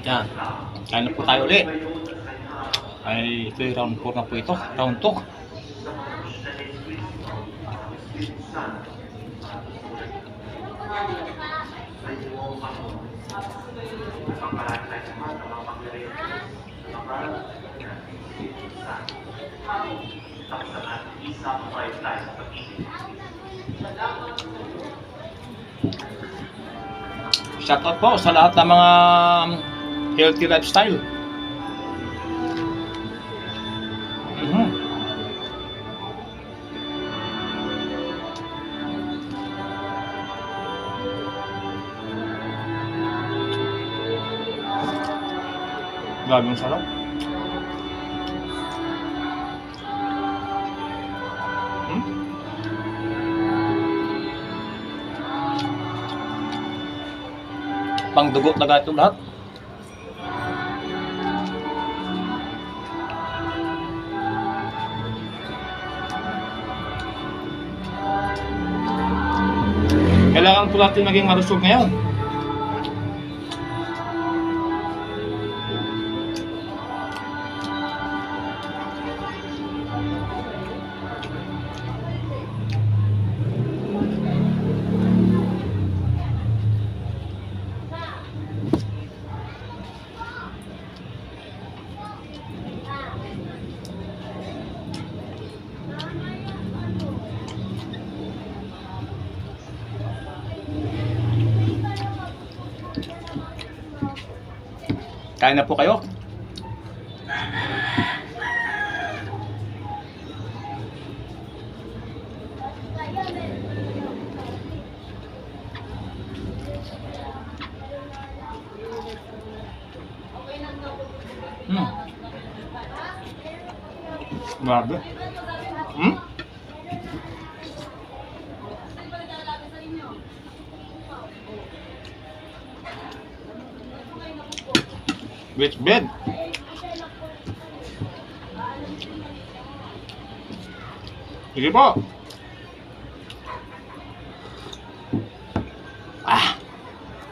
Yan. Kain na po tayo ulit. Ay, ito yung round 4 na po ito. Round 2. Shoutout po sa lahat ng mga healthy lifestyle. Grabe yung sarap. Pangdugo na ganito lahat. Kailangan po natin maging marusog ngayon. Kain na po kayo. Grabe. Which bed? Sige po.